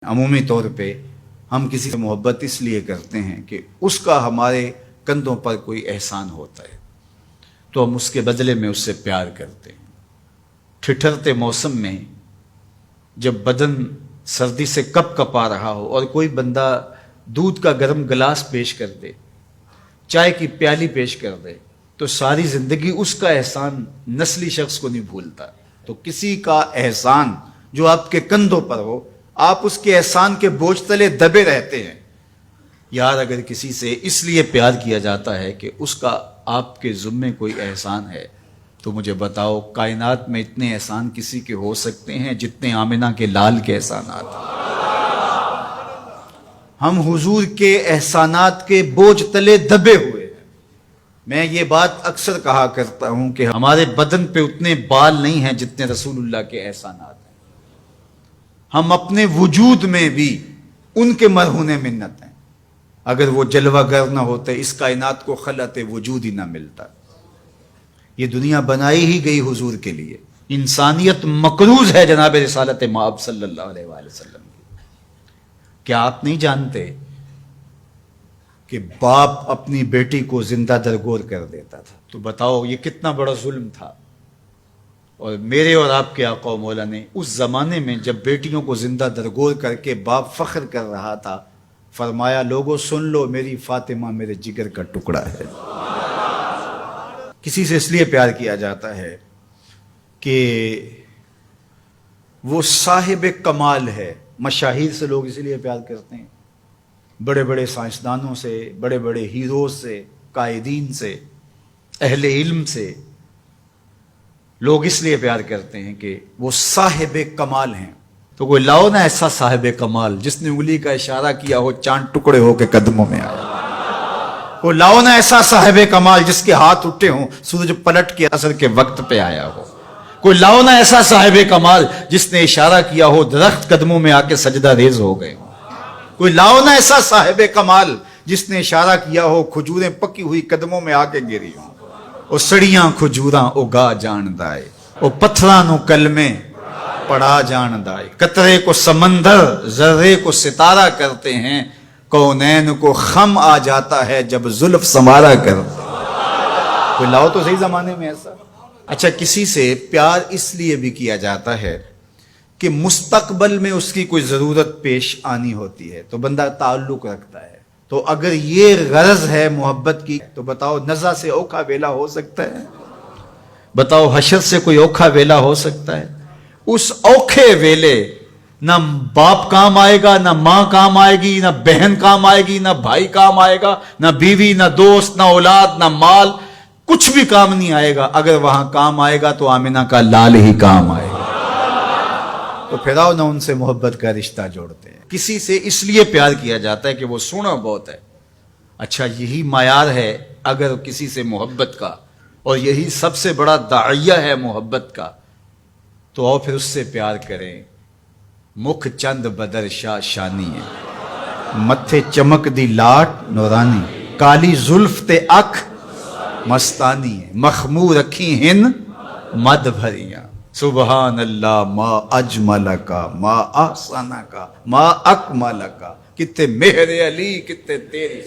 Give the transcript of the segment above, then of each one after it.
عمومی طور پہ ہم کسی سے محبت اس لیے کرتے ہیں کہ اس کا ہمارے کندھوں پر کوئی احسان ہوتا ہے تو ہم اس کے بدلے میں اس سے پیار کرتے ہیں۔ ٹھٹھرتے موسم میں جب بدن سردی سے کپ کپا رہا ہو اور کوئی بندہ دودھ کا گرم گلاس پیش کر دے، چائے کی پیالی پیش کر دے، تو ساری زندگی اس کا احسان نسلی شخص کو نہیں بھولتا۔ تو کسی کا احسان جو آپ کے کندھوں پر ہو، آپ اس کے احسان کے بوجھ تلے دبے رہتے ہیں۔ یار اگر کسی سے اس لیے پیار کیا جاتا ہے کہ اس کا آپ کے ذمے کوئی احسان ہے، تو مجھے بتاؤ کائنات میں اتنے احسان کسی کے ہو سکتے ہیں جتنے آمنہ کے لال کے احسانات ہیں؟ ہم حضور کے احسانات کے بوجھ تلے دبے ہوئے ہیں۔ میں یہ بات اکثر کہا کرتا ہوں کہ ہمارے بدن پہ اتنے بال نہیں ہیں جتنے رسول اللہ کے احسانات ہیں۔ ہم اپنے وجود میں بھی ان کے مرہون منت ہیں۔ اگر وہ جلوہ گر نہ ہوتے اس کائنات کو خلعت وجود ہی نہ ملتا۔ یہ دنیا بنائی ہی گئی حضور کے لیے۔ انسانیت مقروض ہے جناب رسالت مآب صلی اللہ علیہ وآلہ وسلم کی۔ کیا آپ نہیں جانتے کہ باپ اپنی بیٹی کو زندہ درگور کر دیتا تھا؟ تو بتاؤ یہ کتنا بڑا ظلم تھا۔ اور میرے اور آپ کے آقا و مولا نے اس زمانے میں جب بیٹیوں کو زندہ درگور کر کے باپ فخر کر رہا تھا، فرمایا لوگوں سن لو، میری فاطمہ میرے جگر کا ٹکڑا ہے۔ کسی سے اس لیے پیار کیا جاتا ہے کہ وہ صاحب کمال ہے۔ مشاہیر سے لوگ اسی لیے پیار کرتے ہیں، بڑے بڑے سائنسدانوں سے، بڑے بڑے ہیروز سے، قائدین سے، اہل علم سے لوگ اس لیے پیار کرتے ہیں کہ وہ صاحب کمال ہیں۔ تو کوئی لاؤ نا ایسا صاحب کمال جس نے انگلی کا اشارہ کیا ہو چاند ٹکڑے ہو کے قدموں میں آیا۔ کوئی لاؤ نا ایسا صاحب کمال جس کے ہاتھ اٹھے ہوں سورج پلٹ کے عصر کے وقت پہ آیا ہو۔ کوئی لاؤ نا ایسا صاحب کمال جس نے اشارہ کیا ہو درخت قدموں میں آ کے سجدہ ریز ہو گئے ہوں۔ کوئی لاؤ نا ایسا صاحب کمال جس نے اشارہ کیا ہو کھجوریں پکی ہوئی قدموں میں آ کے گری ہوں۔ او سڑیاں کھجوراں اگا جان دائے، او پتھراں نو کلمے پڑھا جان دائے، قطرے کو سمندر ذرے کو ستارہ کرتے ہیں، کونین کو خم آ جاتا ہے جب زلف سنوارا کرتے ہیں۔ کوئی لاؤ تو صحیح زمانے میں ایسا۔ اچھا کسی سے پیار اس لیے بھی کیا جاتا ہے کہ مستقبل میں اس کی کوئی ضرورت پیش آنی ہوتی ہے تو بندہ تعلق رکھتا ہے۔ تو اگر یہ غرض ہے محبت کی تو بتاؤ نزع سے اوکھا ویلا ہو سکتا ہے؟ بتاؤ حشر سے کوئی اوکھا ویلا ہو سکتا ہے؟ اس اوکھے ویلے نہ باپ کام آئے گا، نہ ماں کام آئے گی، نہ بہن کام آئے گی، نہ بھائی کام آئے گا، نہ بیوی، نہ دوست، نہ اولاد، نہ مال، کچھ بھی کام نہیں آئے گا۔ اگر وہاں کام آئے گا تو آمنہ کا لال ہی کام آئے گا۔ تو پھر آؤ نہ ان سے محبت کا رشتہ جوڑتے ہیں۔ کسی سے اس لیے پیار کیا جاتا ہے کہ وہ سونا بہت ہے۔ اچھا یہی معیار ہے اگر کسی سے محبت کا، اور یہی سب سے بڑا داعیہ ہے محبت کا، تو آؤ پھر اس سے پیار کریں۔ مکھ چند بدر شاہ شانی ہے، متھے چمک دی لاٹ نورانی، کالی زلف تے اکھ مستانی ہے، مخمور رکھی ہن مد بھریاں۔ سبحان اللہ ما اجمل کا، ما احسن کا، ما اکمل کا، کتے مہر علی کتے تیری۔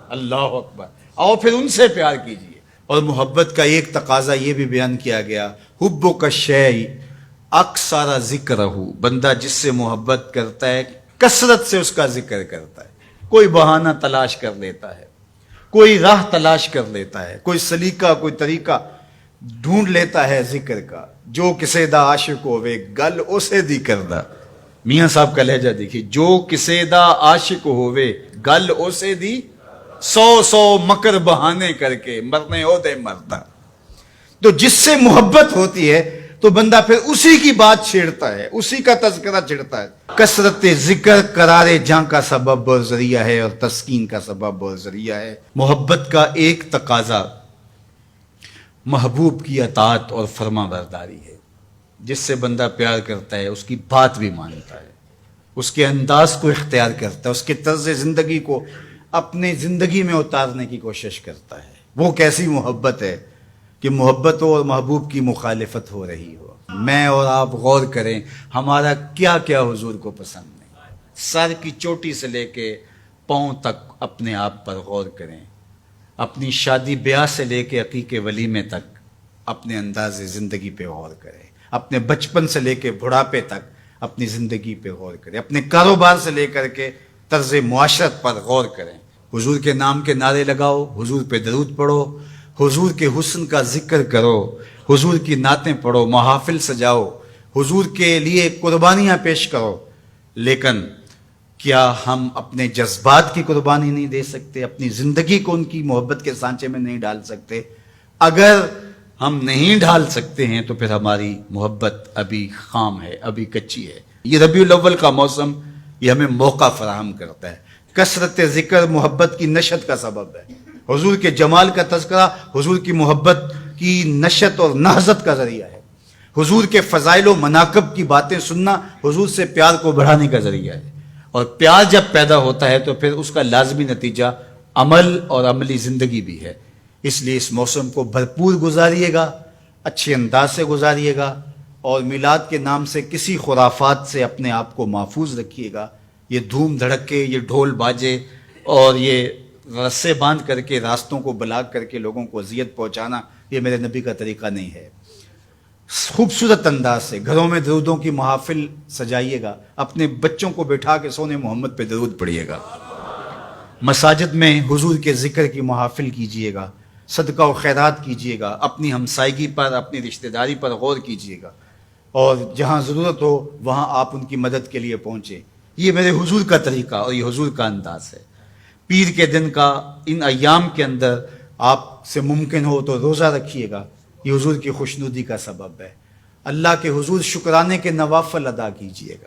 اللہ اکبر۔ آؤ پھر ان سے پیار کیجئے۔ اور محبت کا ایک تقاضا یہ بھی بیان کیا گیا، حب کا شیء اکثر ذکرہ، بندہ جس سے محبت کرتا ہے کثرت سے اس کا ذکر کرتا ہے۔ کوئی بہانہ تلاش کر لیتا ہے، کوئی راہ تلاش کر لیتا ہے، کوئی سلیقہ کوئی طریقہ ڈھونڈ لیتا ہے ذکر کا۔ جو کسے دا عاشق ہوئے گل اسے دی کردہ، میاں صاحب کا لہجہ دیکھیے، جو کسے دا عاشق ہوئے گل اسے دی، سو مکر بہانے کر کے مرنے ہو دے مرتا۔ تو جس سے محبت ہوتی ہے تو بندہ پھر اسی کی بات چھیڑتا ہے، اسی کا تذکرہ چھیڑتا ہے۔ کثرت ذکر قرار جاں کا سبب اور ذریعہ ہے، اور تسکین کا سبب اور ذریعہ ہے۔ محبت کا ایک تقاضا محبوب کی اطاعت اور فرما برداری ہے۔ جس سے بندہ پیار کرتا ہے اس کی بات بھی مانتا ہے، اس کے انداز کو اختیار کرتا ہے، اس کے طرز زندگی کو اپنے زندگی میں اتارنے کی کوشش کرتا ہے۔ وہ کیسی محبت ہے کہ محبت ہو اور محبوب کی مخالفت ہو رہی ہو۔ میں اور آپ غور کریں ہمارا کیا کیا حضور کو پسند نہیں۔ سر کی چوٹی سے لے کے پاؤں تک اپنے آپ پر غور کریں. اپنی شادی بیاہ سے لے کے عقیقے ولیمے تک اپنے انداز زندگی پہ غور کریں. اپنے بچپن سے لے کے بڑھاپے تک اپنی زندگی پہ غور کریں. اپنے کاروبار سے لے کر کے طرز معاشرت پر غور کریں. حضور کے نام کے نعرے لگاؤ، حضور پہ درود پڑھو، حضور کے حسن کا ذکر کرو، حضور کی نعتیں پڑھو، محافل سجاؤ، حضور کے لیے قربانیاں پیش کرو. لیکن کیا ہم اپنے جذبات کی قربانی نہیں دے سکتے؟ اپنی زندگی کو ان کی محبت کے سانچے میں نہیں ڈال سکتے؟ اگر ہم نہیں ڈال سکتے ہیں تو پھر ہماری محبت ابھی خام ہے، ابھی کچی ہے. یہ ربیع الاول کا موسم یہ ہمیں موقع فراہم کرتا ہے. کثرت ذکر محبت کی نشت کا سبب ہے. حضور کے جمال کا تذکرہ حضور کی محبت کی نشت اور نہضت کا ذریعہ ہے. حضور کے فضائل و مناقب کی باتیں سننا حضور سے پیار کو بڑھانے کا ذریعہ ہے. اور پیار جب پیدا ہوتا ہے تو پھر اس کا لازمی نتیجہ عمل اور عملی زندگی بھی ہے. اس لیے اس موسم کو بھرپور گزاریے گا، اچھے انداز سے گزاریے گا، اور میلاد کے نام سے کسی خرافات سے اپنے آپ کو محفوظ رکھیے گا. یہ دھوم دھڑکے، یہ ڈھول باجے اور یہ رسے باندھ کر کے راستوں کو بلاک کر کے لوگوں کو اذیت پہنچانا، یہ میرے نبی کا طریقہ نہیں ہے. خوبصورت انداز سے گھروں میں درودوں کی محافل سجائیے گا. اپنے بچوں کو بٹھا کے سونے محمد پہ درود پڑھیے گا. مساجد میں حضور کے ذکر کی محافل کیجیے گا. صدقہ و خیرات کیجیے گا. اپنی ہمسائیگی پر، اپنی رشتہ داری پر غور کیجیے گا، اور جہاں ضرورت ہو وہاں آپ ان کی مدد کے لیے پہنچیں. یہ میرے حضور کا طریقہ اور یہ حضور کا انداز ہے. پیر کے دن کا ان ایام کے اندر آپ سے ممکن ہو تو روزہ رکھیے گا. یہ حضور کی خوشنودی کا سبب ہے. اللہ کے حضور شکرانے کے نوافل ادا کیجیے گا.